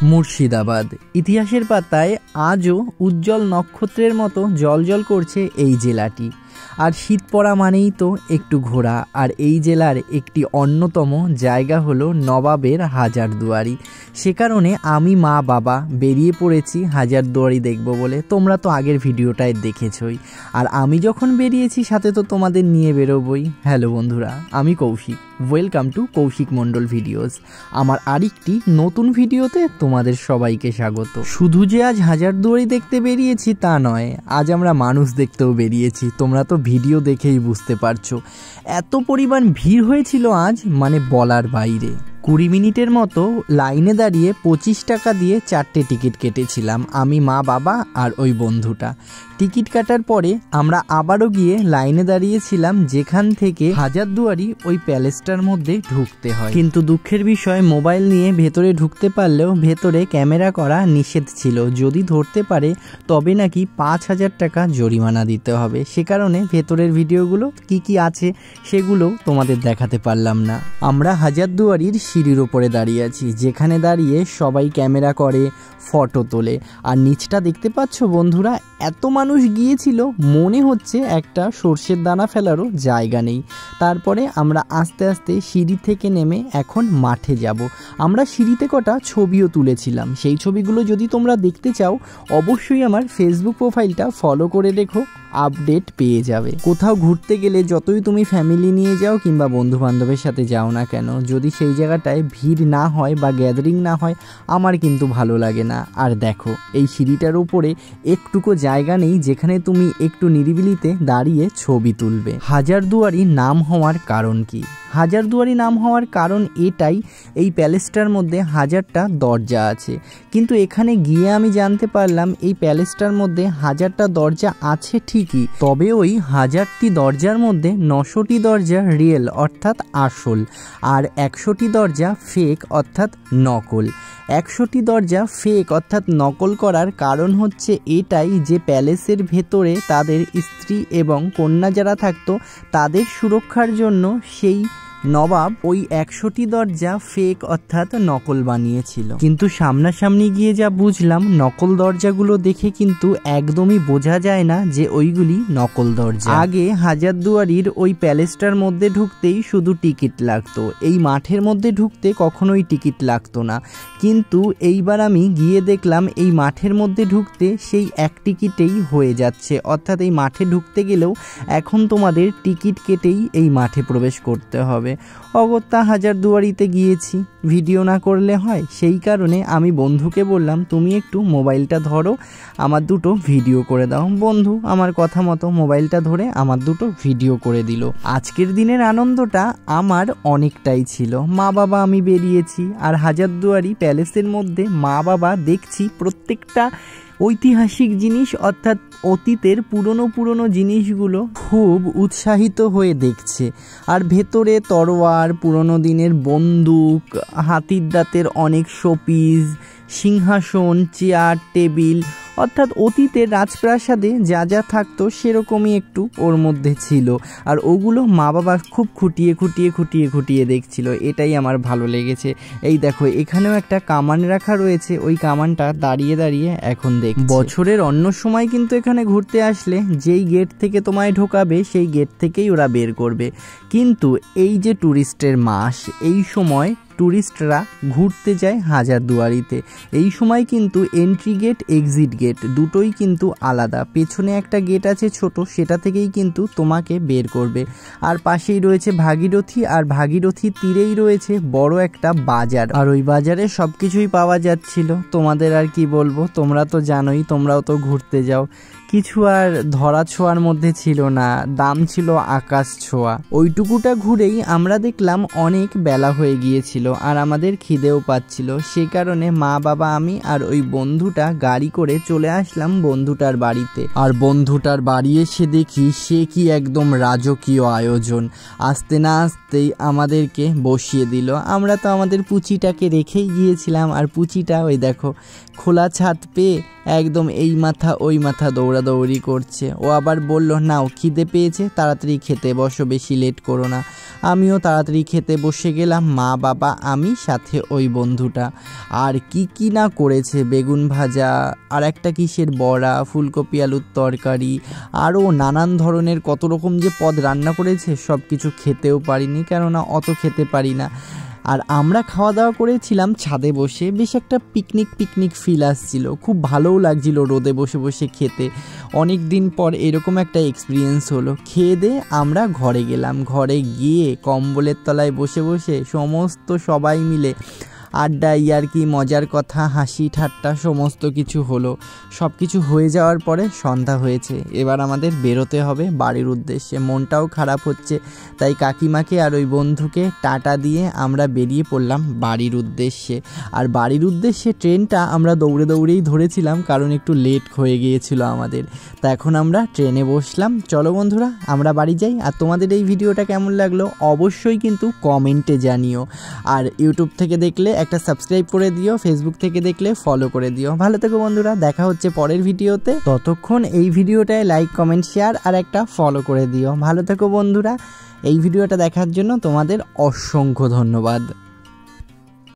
মুর্শিদাবাদ ইতিহাসের পাতায় আজও উজ্জ্বল নক্ষত্রের মতো জ্বলজ্বল করছে এই জেলাটি। আর শীত পড়া মানেই তো একটু ঘোরা, আর এই জেলার একটি অন্যতম জায়গা হলো নবাবের হাজারদুয়ারি। সে কারণে আমি মা বাবা বেরিয়ে পড়েছি হাজারদুয়ারি দেখব বলে। তোমরা তো আগের ভিডিওটায় দেখেছই, আর আমি যখন বেরিয়েছি সাথে তো তোমাদের নিয়ে বেরোবই। হ্যালো বন্ধুরা, আমি Koushik, welcome to Koushik Mondal videos. আমার আরেকটি নতুন ভিডিওতে তোমাদের সবাইকে স্বাগত। শুধু যে আজ হাজারদুয়ারি দেখতে বেরিয়েছি তা নয়, আজ আমরা মানুষ দেখতেও বেরিয়েছি। তোমরা তো ভিডিও দেখেই বুঝতে পারছো এত পরিমাণ ভিড় হয়েছিল আজ, মানে বলার বাইরে। 20 মিনিটের মতো লাইনে দাঁড়িয়ে 25 টাকা দিয়ে 4টে টিকিট কেটেছিলাম আমি, মা বাবা আর ওই বন্ধুটা। টিকিট কাটার পরে আমরা আবারও গিয়ে লাইনে দাঁড়িয়েছিলাম যেখান থেকে হাজারদুয়ারি ওই প্যালেসটার মধ্যে ঢুকতে হয়। কিন্তু দুঃখের বিষয়, মোবাইল নিয়ে ভেতরে ঢুকতে পারলেও ভেতরে ক্যামেরা করা নিষেধ ছিল। যদি ধরতে পারে তবে নাকি 5000 টাকা জরিমানা দিতে হবে। সে কারণে ভেতরের ভিডিওগুলো কি আছে সেগুলো তোমাদের দেখাতে পারলাম না। আমরা হাজারদুয়ারির সিঁড়ির ওপরে দাঁড়িয়ে আছি, যেখানে দাঁড়িয়ে সবাই ক্যামেরা করে, ফটো তোলে। আর নিচটা দেখতে পাচ্ছ বন্ধুরা, এত মানুষ গিয়েছিল মনে হচ্ছে একটা সর্ষের দানা ফেলারও জায়গা নেই। তারপরে আমরা আস্তে আস্তে সিঁড়ি থেকে নেমে এখন মাঠে যাব। আমরা সিঁড়িতে কটা ছবিও তুলেছিলাম, সেই ছবিগুলো যদি তোমরা দেখতে চাও অবশ্যই আমার ফেসবুক প্রোফাইলটা ফলো করে রেখো, আপডেট পেয়ে যাবে। কোথাও ঘুরতে গেলে যতই তুমি ফ্যামিলি নিয়ে যাও কিংবা বন্ধু বান্ধবের সাথে যাও না কেন, যদি সেই জায়গাটায় ভিড় না হয় বা গ্যাদারিং না হয়, আমার কিন্তু ভালো লাগে না। আর দেখো, এই সিঁড়িটার উপরে একটুকু জায়গা নেই যেখানে তুমি একটু নিরিবিলিতে দাঁড়িয়ে ছবি তুলবে। হাজারদুয়ারি নাম হওয়ার কারণ কি? হাজারদুয়ারি নাম হওয়ার কারণ এটাই, এই প্যালেসটার মধ্যে 1000টা দরজা আছে। কিন্তু এখানে গিয়ে আমি জানতে পারলাম এই প্যালেসটার মধ্যে 1000টা দরজা আছে ঠিকই, তবে ওই 1000টি দরজার মধ্যে 900টি দরজা রিয়েল অর্থাৎ আসল, আর 100টি দরজা ফেক অর্থাৎ নকল। 100টি দরজা ফেক অর্থাৎ নকল করার কারণ হচ্ছে এটাই যে প্যালেসের ভেতরে তাদের স্ত্রী এবং কন্যা যারা থাকতো তাদের সুরক্ষার জন্য সেই নবাব ওই 100টি দরজা ফেক অর্থাৎ নকল বানিয়েছিল। কিন্তু সামনাসামনি গিয়ে যা বুঝলাম, নকল দরজাগুলো দেখে কিন্তু একদমই বোঝা যায় না যে ওইগুলি নকল দরজা। আগে হাজারদুয়ারির ওই প্যালেসটার মধ্যে ঢুকতেই শুধু টিকিট লাগতো, এই মাঠের মধ্যে ঢুকতে কখনোই টিকিট লাগতো না। কিন্তু এইবার আমি গিয়ে দেখলাম এই মাঠের মধ্যে ঢুকতে সেই এক টিকিটেই হয়ে যাচ্ছে, অর্থাৎ এই মাঠে ঢুকতে গেলেও এখন তোমাদের টিকিট কেটেই এই মাঠে প্রবেশ করতে হবে। অগত্যা হাজারদুয়ারিতে গিয়েছি, ভিডিও না করলে হয়। সেই কারণে আমি বন্ধুকে বললাম, তুমি একটু মোবাইলটা ধরো, আমার দুটো ভিডিও করে দাও। বন্ধু আমার কথা মতো মোবাইলটা ধরে আমার দুটো ভিডিও করে দিল। আজকের দিনের আনন্দটা আমার অনেকটাই ছিল। মা বাবা আমি বেরিয়েছি, আর হাজারদুয়ারি প্যালেসের মধ্যে মা বাবা দেখছি প্রত্যেকটা ঐতিহাসিক জিনিস অর্থাৎ অতীতের পুরনো জিনিসগুলো খুব উৎসাহিত হয়ে দেখছে। আর ভেতরে তরোয়ার, পুরনো দিনের বন্দুক, হাতির দাঁতের অনেক শোপিস, সিংহাসন, চেয়ার, টেবিল, অর্থাৎ অতীতের রাজপ্রাসাদে যা যা থাকতো সেরকমই একটু ওর মধ্যে ছিল। আর ওগুলো মা বাবা খুব খুঁটিয়ে দেখছিল। এটাই আমার ভালো লেগেছে। এই দেখো, এখানেও একটা কামান রাখা রয়েছে, ওই কামানটা দাঁড়িয়ে এখন দেখ। বছরের অন্য সময় কিন্তু এখানে ঘুরতে আসলে যেই গেট থেকে তোমায় ঢোকাবে সেই গেট থেকেই ওরা বের করবে। কিন্তু এই যে ট্যুরিস্টের মাস, এই সময় ট্যুরিস্টরা ঘুরতে যায় হাজারদুয়ারিতে। এই সময় কিন্তু এন্ট্রি গেট, এক্সিট গেট দুটোই কিন্তু আলাদা। পেছনে একটা গেট আছে ছোট, সেটা থেকেই কিন্তু তোমাকে বের করবে। আর পাশেই রয়েছে ভাগীরথী, আর ভাগীরথীর তীরেই রয়েছে বড় একটা বাজার। আর ওই বাজারে সব কিছুই পাওয়া যাচ্ছিল। তোমাদের আর কি বলবো, তোমরা তো জানোই, তোমরাও তো ঘুরতে যাও। কিছু আর ধরা ছোঁয়ার মধ্যে ছিল না, দাম ছিল আকাশ ছোঁয়া। ওইটুকুটা ঘুরেই আমরা দেখলাম অনেক বেলা হয়ে গিয়েছিল, আর আমাদের খিদেও পাচ্ছিল। সে কারণে মা বাবা আমি আর ওই বন্ধুটা গাড়ি করে চলে আসলাম বন্ধুটার বাড়িতে। আর বন্ধুটার বাড়ি এসে দেখি সে কি একদম রাজকীয় আয়োজন। আসতে না আসতেই আমাদেরকে বসিয়ে দিল। আমরা তো আমাদের পুচিটাকে রেখেই গিয়েছিলাম, আর পুচিটা ওই দেখো খোলা ছাদ পেয়ে একদম এই মাথা ওই মাথা দৌড়াদৌড়ি করছে। ও আবার বলল, নাও খিদে পেয়েছে, তাড়াতাড়ি খেতে বসো, বেশি লেট করো না। আমিও তাড়াতাড়ি খেতে বসে গেলাম, মা বাবা আমি সাথে ওই বন্ধুটা। আর কি না করেছে, বেগুন ভাজা, আর একটা কিসের বড়া, ফুলকপি আলুর তরকারি, আরও নানান ধরনের কত রকম যে পদ রান্না করেছে, সব কিছু খেতেও পারিনি, কেননা অত খেতে পারি না। আর আমরা খাওয়া দাওয়া করেছিলাম ছাদে বসে, বেশ একটা পিকনিক ফিল আসছিল, খুব ভালোও লাগছিল রোদে বসে বসে খেতে। অনেক দিন পর এরকম একটা এক্সপিরিয়েন্স হলো। খেয়ে দিয়ে আমরা ঘরে গেলাম, ঘরে গিয়ে কম্বলের তলায় বসে বসে সমস্ত সবাই মিলে আড্ডা, ইয়ার্কি, মজার কথা, হাসি ঠাট্টা সমস্ত কিছু হলো। সব কিছু হয়ে যাওয়ার পরে সন্ধ্যা হয়েছে, এবার আমাদের বেরোতে হবে বাড়ির উদ্দেশ্যে। মনটাও খারাপ হচ্ছে, তাই কাকিমাকে আর ওই বন্ধুকে টাটা দিয়ে আমরা বেরিয়ে পড়লাম বাড়ির উদ্দেশ্যে। আর বাড়ির উদ্দেশ্যে ট্রেনটা আমরা দৌড়েই ধরেছিলাম, কারণ একটু লেট হয়ে গিয়েছিল আমাদের। তা এখন আমরা ট্রেনে বসলাম। চলো বন্ধুরা আমরা বাড়ি যাই। আর তোমাদের এই ভিডিওটা কেমন লাগলো অবশ্যই কিন্তু কমেন্টে জানিও। আর ইউটিউব থেকে দেখলে একটা সাবস্ক্রাইব করে দিও, ফেসবুক থেকে দেখলে ফলো করে দিও। ভালো থেকো বন্ধুরা, দেখা হচ্ছে পরের ভিডিওতে। ততক্ষণ এই ভিডিওটায় লাইক, কমেন্ট, শেয়ার আর একটা ফলো করে দিও। ভালো থেকো বন্ধুরা, এই ভিডিওটা দেখার জন্য তোমাদের অসংখ্য ধন্যবাদ।